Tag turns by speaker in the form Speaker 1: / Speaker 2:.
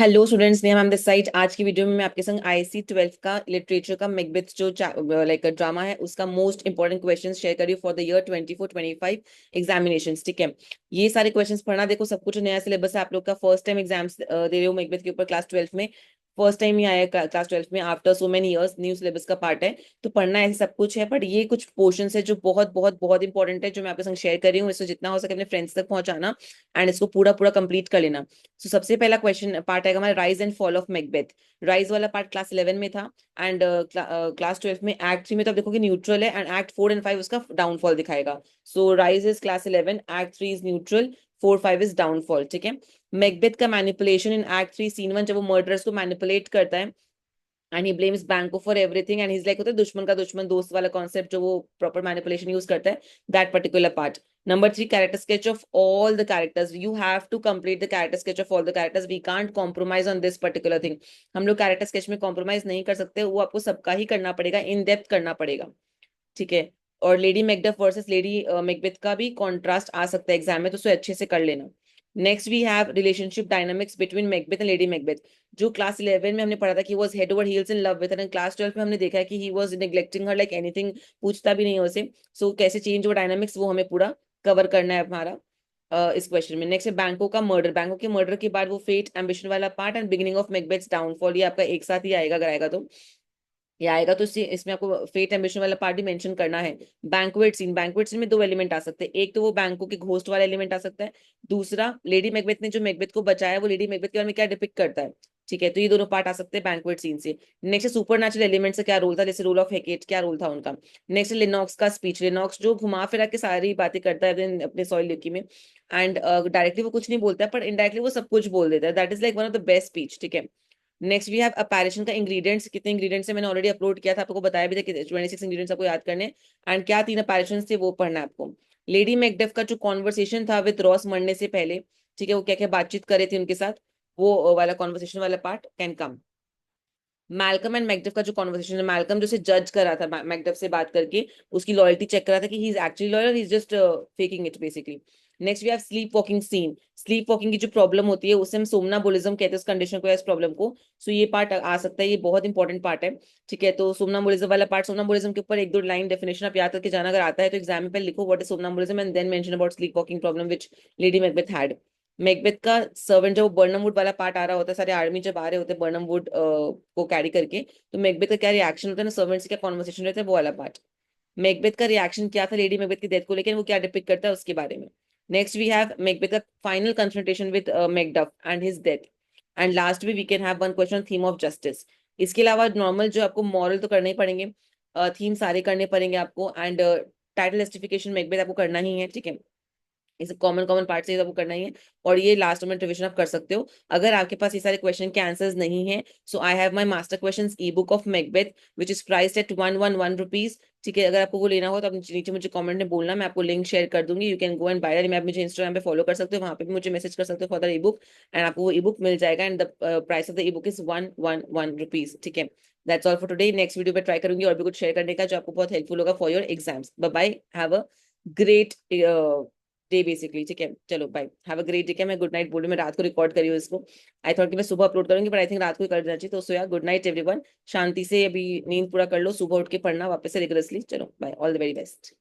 Speaker 1: Hello students, Neha ma'am this side. आज की video में मैं आपके संग आईसी 12th का लिटरेचर का मैकबेथ जो लाइक ड्रामा है उसका मोस्ट इंपॉर्टेंट क्वेश्चंस शेयर करी फॉर द ईयर 24-25 एग्जामिनेशंस। ठीक है, ये सारे क्वेश्चंस पढ़ना। देखो, सब कुछ नया सिलेबस है। आप लोग का फर्स्ट टाइम एग्जाम्स दे रहे हो मैकबेथ के ऊपर क्लास 12th में। फर्स्ट टाइम ही आया क्लास 12th में after so many years. New syllabus का पार्ट है तो पढ़ना ऐसे सब कुछ है, बट ये कुछ पोर्शंस है जो बहुत बहुत बहुत इंपॉर्टेंट है, जो मैं आपके संग शेयर कर रही हूँ। इसको जितना हो सके अपने फ्रेंड्स तक पहुंचाना एंड इसको पूरा पूरा कंप्लीट कर लेना। तो सबसे पहला क्वेश्चन पार्ट है हमारा rise and fall of Macbeth. Rise वाला पार्ट क्लास 11 में था एंड क्लास 12 में एक्ट 3 में तो आप देखोगे न्यूट्रल है, एंड एक्ट 4 एंड 5 उसका डाउनफॉल दिखाएगा। So rise is class 11, act 3 is neutral, 4 5 is downfall. ठीक है, मैकबेथ का मैनिपुलेशन इन एक्ट 3 सीन 1, जब वो मर्डरर्स को मैनिपुलेट करता है एंड ही ब्लेम्स बैंको for everything and is like, होता है दुश्मन का दुश्मन दोस्त वाला कॉन्सेप्ट, जो वो प्रॉपर मैनिपुलेशन यूज करता है, that particular part. Number 3, character sketch of all the characters. You have to complete the character sketch of all the characters. We can't compromise on this particular thing. हम लोग character sketch में compromise नहीं कर सकते, वो आपको सबका ही करना पड़ेगा, इन डेप्थ करना पड़ेगा। ठीक है, और lady Macduff versus lady Macbeth का भी कॉन्ट्रास्ट आ सकता है एग्जाम में, तो उसे अच्छे से कर लेना। Next we have relationship dynamics between Macbeth and Lady Macbeth. जो क्लास 11 में हमने पढ़ा था कि was head over heels in love with her, and class 12 में हमने देखा है कि he was neglecting her like anything, पूछता भी नहीं है उसे। सो कैसे चेंज हुआ डायनामिक्स, वो हमें पूरा कवर करना है हमारा इस क्वेश्चन में। नेक्स्ट है बैंको का मर्डर। बैंको के मर्डर के बाद वो फेट एम्बिशन वाला part and beginning of Macbeth's downfall, ये आपका एक साथ ही आएगा अगर आएगा तो। ये आएगा तो इसमें आपको फेट एम्बिशन वाला पार्ट भी मेंशन करना है। बैंक्वेट सीन, बैंक्वेट सीन में दो एलिमेंट आ सकते हैं। एक तो वो बैंको के घोस्ट वाला एलिमेंट आ सकता है, दूसरा लेडी मैकबेथ ने जो मैकबेथ को बचाया वो लेडी मैकबेथ के बारे में क्या डिपिक्ट करता है। ठीक है, तो ये दोनों पार्ट आ सकते हैं बैंक्वेट सीन से। नेक्स्ट सुपर नेचुरल एलिमेंट से क्या रोल था, जैसे रोल ऑफ हेकेट, क्या रोल था उनका। नेक्स्ट लिनॉक्स का स्पीच। लिनॉक्स जो घुमा फिरा के सारी बातें करता है अपने सॉइल लिकी में, एंड डायरेक्टली वो कुछ नहीं बोलता है, पर इनडायरेक्टली वो सब कुछ बोल देता है। That is like one of the best speech. ठीक है, नेक्स्ट वी हैव अपैरेशन का इंग्रेडिएंट्स। कितने इंग्रेडिएंट्स है मैंने ऑलरेडी अपलोड किया था, आपको बताया भी था कि 26 इंग्रेडिएंट्स आपको याद करने, एंड क्या 3 अपैरेशन थे वो पढ़ना है आपको। लेडी मैकडफ का जो कॉन्वर्सेशन था विद रॉस मरने से पहले, ठीक है, वो क्या क्या बातचीत करे थे उनके साथ, वो वाला कॉन्वर्सेशन वाला part can come. Malcolm and Macduff का जो कॉन्वर्सेशन है, मैल्कम जो से जज कर रहा था मैकडफ से बात करके, उसकी लॉयल्टी चेक कर रहा था कि he is actually loyal, he is just faking it basically. Next we have sleepwalking scene. Sleepwalking की जो प्रॉब्लम होती है उसे हम सोमनाबुलिज्म कहते हैं, उस कंडीशन को, इस प्रॉब्लम को। सो ये पार्ट आ सकता है, ये बहुत इंपॉर्टेंट पार्ट है। ठीक है, तो सोमनाबुलिज्म वाला पार्ट, सोमनाबुलिज्म के ऊपर एक दो लाइन डेफिनेशन आप याद करके जाना, अगर आता है तो एग्जाम में पहले लिखो what is somnambulism and then mention about sleep walking problem which lady Macbeth had. Macbeth का सर्वेंट, जब बर्नम वुड वाला पार्ट आ रहा होता है, सारे आर्मी जब आ रहे होते हैं बर्नम वुड को कैरी करके, तो मैकबेथ का क्या रिएक्शन होता है ना, सर्वेंट से क्या कॉन्वर्सेशन रहता है, वो वाला पार्ट। मैकबेथ का रिएक्शन क्या था लेडी मैकबेथ की डेथ को लेकर, वो क्या डिपिक्ट करता है उसके बारे में। नेक्स्ट वी हैव मैकबेथ का final confrontation with Macduff and his death. And last में we can have one question theme of justice. इसके अलावा नॉर्मल जो आपको मॉरल तो करने ही पड़ेंगे, थीम सारे करने पड़ेंगे आपको, एंड टाइटल जस्टिफिकेशन मैकबेथ आपको करना ही है। ठीक है, इसे कॉमन कॉमन पार्ट से आपको करना ही है, और ये लास्ट में रिविजन आप कर सकते हो अगर आपके पास ये सारे क्वेश्चन के आंसर्स नहीं है। So I have my master questions e book of Macbeth which is priced at 111 rupees. ठीक है, अगर आपको वो लेना हो तो आप नीचे मुझे कमेंट में बोलना, मैं आपको लिंक शेयर कर दूंगी। You can go and by that. आप मुझे इंस्टाग्राम पे फॉलो कर सकते हो, वहां पे भी मुझे मैसेज कर सकते हो for the E book, and आपको वो ई बुक मिल जाएगा, and the price of the E book is 111 rupees. ठीक है, that's all for today. Next video पे ट्राई करूंगी और भी कुछ शेयर करने का जो आपको बहुत हेल्पफुल होगा for your exams. Bye bye, have a great day basically. ठीक है, चलो bye, have a great day. मैं गुड नाइट बोल रही हूँ, मैं रात को रिकॉर्ड करी हूँ इसको। आई थॉट कि मैं सुबह अपलोड करूंगी, पर आई थिंक रात को ही कर देना चाहिए। तो सो या गुड नाइट एवरीवन, शांति से अभी नींद पूरा कर लो, सुबह उठ के पढ़ना वापस से रिगरसली। चलो bye, all the very best.